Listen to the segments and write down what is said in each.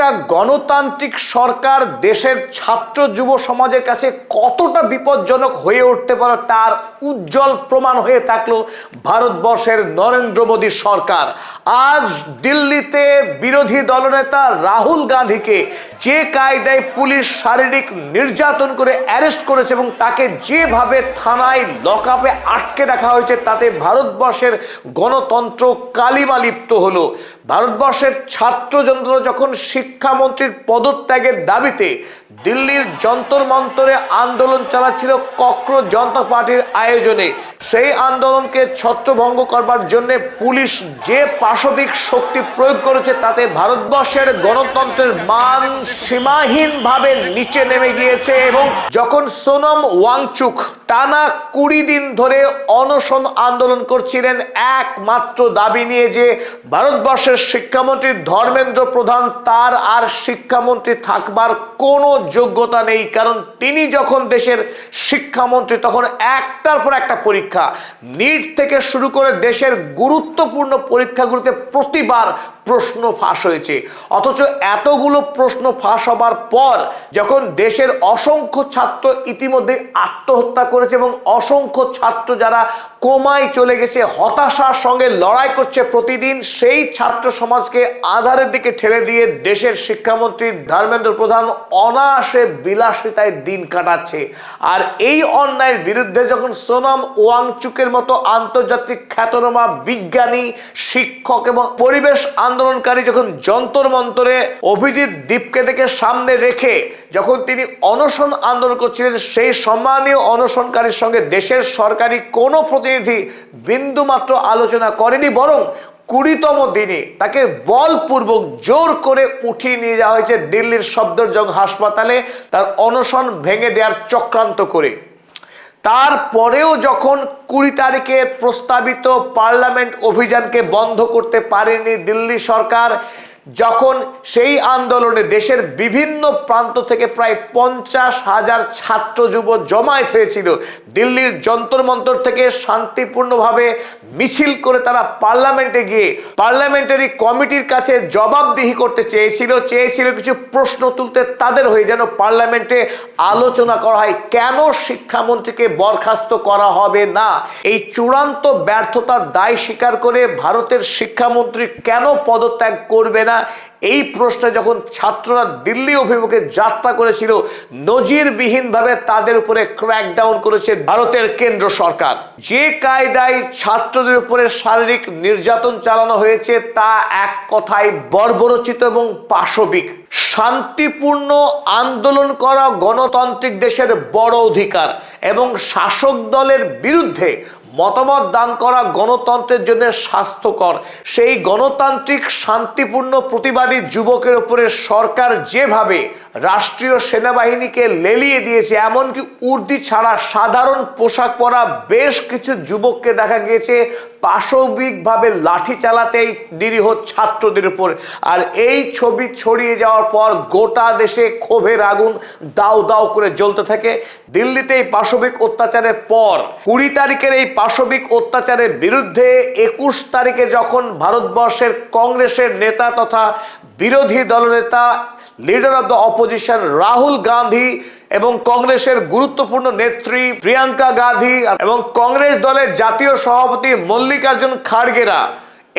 একটা গণতান্ত্রিক সরকার দেশের ছাত্র যুব সমাজের কাছে কতটা বিপজ্জনক হয়ে উঠতে পারে তার উজ্জ্বল প্রমাণ হয়ে থাকলো ভারতবর্ষের নরেন্দ্র মোদী সরকার। আজ দিল্লিতে বিরোধী দলনেতা রাহুল গান্ধীকে যে কায়দায় পুলিশ শারীরিক নির্যাতন করে অ্যারেস্ট করেছে এবং তাকে যেভাবে থানায় লকআপে আটকে রাখা হয়েছে, তাতে ভারতবর্ষের গণতন্ত্র কালিমা লিপ্ত হলো। ভারতবর্ষের ছাত্র জনতা যখন শিক্ষামন্ত্রীর পদত্যাগের দাবিতে দিল্লির যন্তর মন্তরে আন্দোলন চালাচ্ছিল ককরোচ জনতা পার্টির আয়োজনে, সেই আন্দোলনকে ছত্রভঙ্গ করবার জন্য পুলিশ যে পাশবিক শক্তি প্রয়োগ করেছে, তাতে ভারতবর্ষের গণতন্ত্রের মান সীমাহীনভাবে নিচে নেমে গিয়েছে। এবং যখন সোনম ওয়াংচুক টানা 20 দিন ধরে অনশন আন্দোলন করছিলেন একমাত্র দাবি নিয়ে যে ভারতবর্ষের শিক্ষামন্ত্রী ধর্মেন্দ্র প্রধান, তার আর শিক্ষামন্ত্রী থাকবার কোনো যোগ্যতা নেই, কারণ তিনি যখন দেশের শিক্ষামন্ত্রী তখন একটার পর একটা পরীক্ষা, নিট থেকে শুরু করে দেশের গুরুত্বপূর্ণ পরীক্ষাগুলোতে প্রতিবার প্রশ্ন ফাঁস হয়েছে। অথচ এতগুলো প্রশ্ন ফাঁস হবার পর যখন দেশের অসংখ্য ছাত্র ইতিমধ্যে আত্মহত্যা করেছে এবং অসংখ্য ছাত্র যারা কোমায় চলে গেছে, হতাশার সঙ্গে লড়াই করছে প্রতিদিন, সেই ছাত্র সমাজকে আধারের দিকে ঠেলে দিয়ে দেশের শিক্ষামন্ত্রী ধর্মেন্দ্র প্রধান অনায়াসে বিলাসিতায় দিন কাটাচ্ছে। আর এই অন্যায়ের বিরুদ্ধে যখন সোনম ওয়াংচুকের মতো আন্তর্জাতিক খ্যাতনামা বিজ্ঞানী, শিক্ষক এবং পরিবেশ আন্দোলনকারী যখন যন্তর মন্তরে অভিজিৎ দীপকে দেখে সামনে রেখে যখন তিনি অনশন আন্দোলন করছিলেন, সেই সম্মানীয় অনশনকারীর সঙ্গে দেশের সরকারি কোনো প্রতিনিধি বিন্দুমাত্র আলোচনা করেনি, বরং 20তম দিনে তাকে বলপূর্বক জোর করে উঠিয়ে নিয়ে যাওয়া হয়েছে দিল্লির সফদরজং হাসপাতালে, তার অনশন ভেঙে দেওয়ার চক্রান্ত করে। তারপরেও যখন 20 তারিখে প্রস্তাবিত পার্লামেন্ট অভিযানকে বন্ধ করতে পারেনি দিল্লি সরকার, যখন সেই আন্দোলনে দেশের বিভিন্ন প্রান্ত থেকে প্রায় 50,000 ছাত্র যুব জমায়েত হয়েছিল, দিল্লির যন্তর মন্তর থেকে শান্তিপূর্ণভাবে মিছিল করে তারা পার্লামেন্টে গিয়ে পার্লামেন্টারি কমিটির কাছে জবাবদিহি করতে চেয়েছিল কিছু প্রশ্ন তুলতে তাদের হয়ে, যেন পার্লামেন্টে আলোচনা করা হয় কেন শিক্ষামন্ত্রীকে বরখাস্ত করা হবে না। এই চূড়ান্ত ব্যর্থতার দায় স্বীকার করে ভারতের শিক্ষামন্ত্রী কেন পদত্যাগ করবে না, এই প্রশ্নে যখন ছাত্ররা দিল্লি অভিমুখে যাত্রা করেছিল, নজিরবিহীনভাবে তাদের উপরে ক্র্যাকডাউন করেছে ভারতের কেন্দ্র সরকার। যে কায়দায় ছাত্রদের উপরে শারীরিক নির্যাতন চালানো হয়েছে তা এক কথায় বর্বরচিত এবং পাশবিক। শান্তিপূর্ণ আন্দোলন করা গণতান্ত্রিক দেশের বড় অধিকার এবং শাসক দলের বিরুদ্ধে মতামত দান করা গণতন্ত্রের জন্য স্বাস্থ্যকর। সেই গণতান্ত্রিক শান্তিপূর্ণ প্রতিবাদী যুবকের উপরে সরকার যেভাবে রাষ্ট্রীয় সেনাবাহিনীকে লেলিয়ে দিয়েছে, এমনকি উর্দি ছাড়া সাধারণ পোশাক পরা বেশ কিছু যুবককে দেখা গিয়েছে পাশবিকভাবে লাঠি চালাতে এই নিরীহ ছাত্রদের উপর। আর এই ছবি ছড়িয়ে যাওয়ার পর গোটা দেশে ক্ষোভের আগুন দাউ দাউ করে জ্বলতে থাকে। দিল্লিতে এই পাশবিক অত্যাচারের পর 20 তারিখের এই পাশবিক অত্যাচারের বিরুদ্ধে 21 তারিখে যখন ভারতবর্ষের কংগ্রেসের নেতা তথা বিরোধী দলনেতা leader of the opposition Rahul Gandhi এবং কংগ্রেসের গুরুত্বপূর্ণ নেত্রী প্রিয়াঙ্কা গান্ধী এবং কংগ্রেস দলের জাতীয় সভাপতি মল্লিকার্জুন খাড়গেরা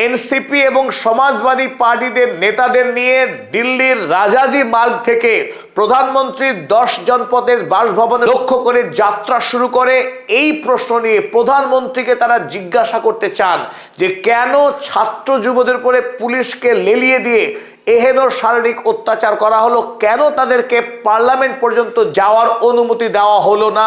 এনসিপি এবং সমাজবাদী পার্টিদের নেতাদের নিয়ে দিল্লির রাজাজি মার্গ থেকে প্রধানমন্ত্রীর 10 জনপদের বাসভবনে লক্ষ্য করে যাত্রা শুরু করে। এই প্রশ্ন নিয়ে প্রধানমন্ত্রীকে তারা জিজ্ঞাসা করতে চান যে কেন ছাত্র যুবদের উপরে পুলিশকে লেলিয়ে দিয়ে এহেন শারীরিক অত্যাচার করা হলো, কেন তাদেরকে পার্লামেন্ট পর্যন্ত যাওয়ার অনুমতি দেওয়া হলো না।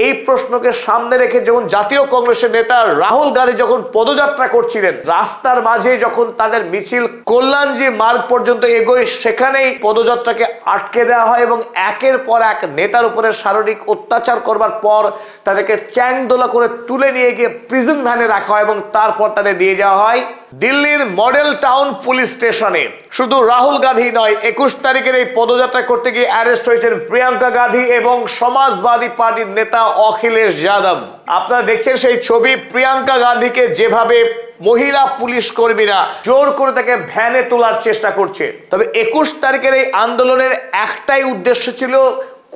এই প্রশ্নকে সামনে রেখে যখন জাতীয় কংগ্রেসের নেতা রাহুল গান্ধী যখন পদযাত্রা করছিলেন, রাস্তার মাঝে যখন তাদের মিছিল কল্যাণজি মার্গ পর্যন্ত এগোয়, সেখানেই পদযাত্রাকে আটকে দেওয়া হয় এবং একের পর এক নেতার উপরে শারীরিক অত্যাচার করবার পর তাদেরকে চ্যাংদোলা করে তুলে নিয়ে গিয়ে প্রিজন ভ্যানে রাখা হয় এবং তারপর তাদের দিয়ে যাওয়া হয় দিল্লির মডেল টাউন পুলিশ স্টেশনে। শুধু রাহুল গান্ধী নয়, 21 তারিখের এই পদযাত্রা করতে গিয়ে অ্যারেস্ট হয়েছেন প্রিয়াঙ্কা গান্ধী এবং সমাজবাদী পার্টির নেতা অখিলেশ যাদব। আপনারা দেখছেন সেই ছবি, প্রিয়াঙ্কা গান্ধীকে যেভাবে মহিলা পুলিশ কর্মীরা জোর করে তাকে ভ্যানে তোলার চেষ্টা করছে। তবে 21 তারিখের এই আন্দোলনের একটাই উদ্দেশ্য ছিল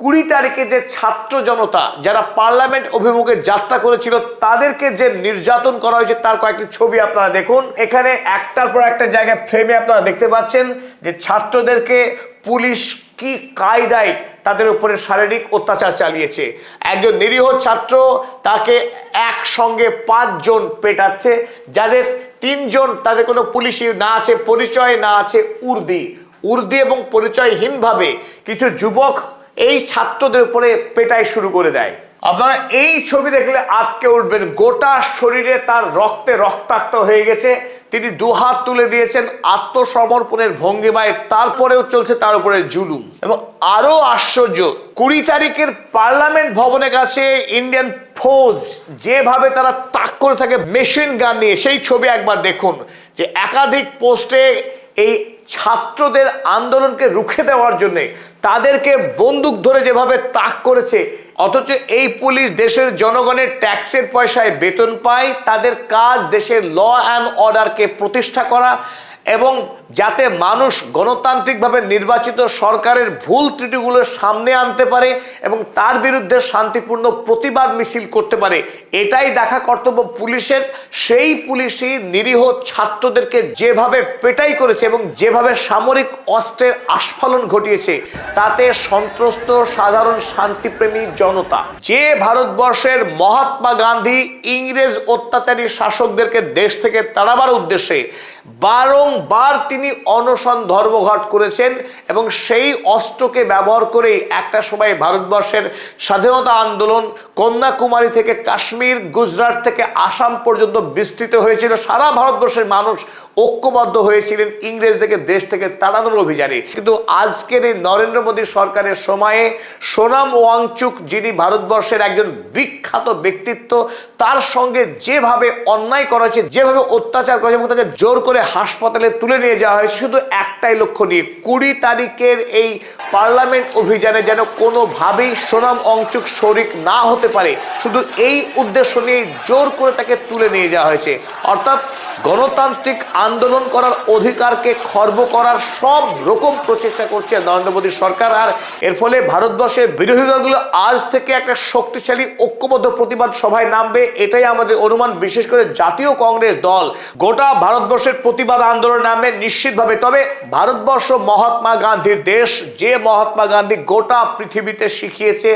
20 তারিখে যে ছাত্র জনতা যারা পার্লামেন্ট অভিমুখে যাত্রা করেছিল তাদেরকে যে নির্যাতন করা হয়েছে তার কয়েকটি ছবি আপনারা দেখুন। এখানে একটার পর একটা জায়গায় ফ্রেমে আপনারা দেখতে পাচ্ছেন যে ছাত্রদেরকে পুলিশ কি কায়দায় তাদের উপরে শারীরিক অত্যাচার চালিয়েছে। একজন নিরীহ ছাত্র তাকে একসঙ্গে 5 জন পেটাচ্ছে, যাদের 3 জন তাদের কোনো পুলিশি না আছে, পরিচয় না আছে। উর্দি এবং পরিচয়হীনভাবে কিছু যুবক এই ছাত্রদের উপরে পেটাই শুরু করে দেয়। আপনারা এই ছবি দেখলে আটকে উঠবেন, গোটা শরীরে তার রক্তে রক্তাক্ত হয়ে গেছে। তিনি দুহাত তুলে দিয়েছেন আত্মসমর্পণের ভঙ্গিমায়, তারপরেও চলছে তার উপরে জুলুম। এবং আরো আশ্চর্য, 20 তারিখের পার্লামেন্ট ভবনের কাছে ইন্ডিয়ান ফৌজ যেভাবে তারা তাক করে থাকে মেশিন গান নিয়ে, সেই ছবি একবার দেখুন। যে একাধিক পোস্টে এই ছাত্রদের আন্দোলনকে রুখে দেওয়ার জন্য তাদেরকে বন্দুক ধরে যেভাবে তাক করেছে, অথচ এই পুলিশ দেশের জনগণের ট্যাক্সের পয়সায় বেতন পায়। তাদের কাজ দেশের ল অ্যান্ড অর্ডারকে প্রতিষ্ঠা করা এবং যাতে মানুষ গণতান্ত্রিকভাবে নির্বাচিত সরকারের ভুল ত্রুটিগুলো সামনে আনতে পারে এবং তার বিরুদ্ধে শান্তিপূর্ণ প্রতিবাদ মিছিল করতে পারে, এটাই দেখা কর্তব্য পুলিশের। সেই পুলিশই নিরীহ ছাত্রদেরকে যেভাবে পেটাই করেছে এবং যেভাবে সামরিক অস্ত্রের আস্ফালন ঘটিয়েছে, তাতে সন্ত্রস্ত সাধারণ শান্তিপ্রেমী জনতা। যে ভারতবর্ষের মহাত্মা গান্ধী ইংরেজ অত্যাচারী শাসকদেরকে দেশ থেকে তাড়াবার উদ্দেশ্যে বারংবার তিনি অনশন ধর্মঘট করেছেন এবং সেই অস্ত্রকে ব্যবহার করেই একটা সময় ভারতবর্ষের স্বাধীনতা আন্দোলন কন্যাকুমারী থেকে কাশ্মীর, গুজরাট থেকে আসাম পর্যন্ত বিস্তৃত হয়েছিল। সারা ভারতবর্ষের মানুষ ঐক্যবদ্ধ হয়েছিলেন ইংরেজদেরকে দেশ থেকে তাড়ানোর অভিযানে। কিন্তু আজকের এই নরেন্দ্র মোদী সরকারের সময়ে সোনাম ওয়াংচুক, যিনি ভারতবর্ষের একজন বিখ্যাত ব্যক্তিত্ব, তার সঙ্গে যেভাবে অন্যায় করা হয়েছে, যেভাবে অত্যাচার করা হয়েছে এবং তাকে জোর করে হাসপাতালে তুলে নিয়ে যাওয়া হয়েছে শুধু একটাই লক্ষ্য নিয়ে, 20 তারিখের এই পার্লামেন্ট অভিযানে যেন কোনোভাবেই সোনাম ওয়াংচুক শরিক না হতে পারে, শুধু এই উদ্দেশ্য নিয়ে জোর করে তাকে তুলে নিয়ে যাওয়া হয়েছে। অর্থাৎ গণতান্ত্রিক আন্দোলন করার অধিকারকে খর্ব করার সব রকম প্রচেষ্টা করছে নরেন্দ্র মোদী সরকার। আর এর ফলে ভারতবর্ষের বিরোধী দলগুলো আজ থেকে একটা শক্তিশালী ঐক্যবদ্ধ প্রতিবাদ সভায় নামবে, এটাই আমাদের অনুমান। বিশেষ করে জাতীয় কংগ্রেস দল গোটা ভারতবর্ষের প্রতিবাদ আন্দোলন নামবে নিশ্চিতভাবে। তবে ভারতবর্ষ মহাত্মা গান্ধীর দেশ, যে মহাত্মা গান্ধী গোটা পৃথিবীতে শিখিয়েছে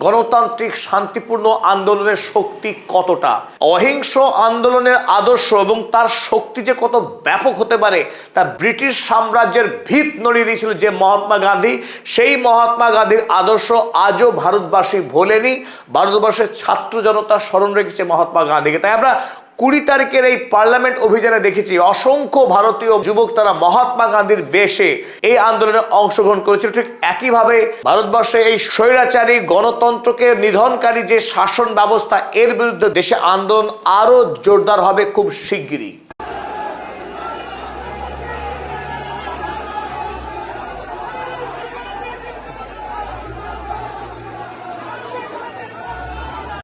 গণতান্ত্রিক শান্তিপূর্ণ আন্দোলনের শক্তি কতটা, অহিংস আন্দোলনের আদর্শ এবং তার শক্তি যে কত ব্যাপক হতে পারে, তা ব্রিটিশ সাম্রাজ্যের ভিত নড়িয়ে দিয়েছিল যে মহাত্মা গান্ধী। সেই মহাত্মা গান্ধীর আদর্শ আজও ভারতবাসী ভোলেনি, ভারতবর্ষের ছাত্র জনতা স্মরণ রেখেছে মহাত্মা গান্ধীকে। তাই আমরা 20 তারিখের এই পার্লামেন্ট অভিযানে দেখেছি অসংখ্য ভারতীয় যুবক তারা মহাত্মা গান্ধীর বেশে এই আন্দোলনে অংশগ্রহণ করেছিল। ঠিক একইভাবে ভারতবর্ষে এই স্বৈরাচারী গণতন্ত্রকে নিধনকারী যে শাসন ব্যবস্থা, এর বিরুদ্ধে দেশে আন্দোলন আরো জোরদার হবে খুব শিগগিরই।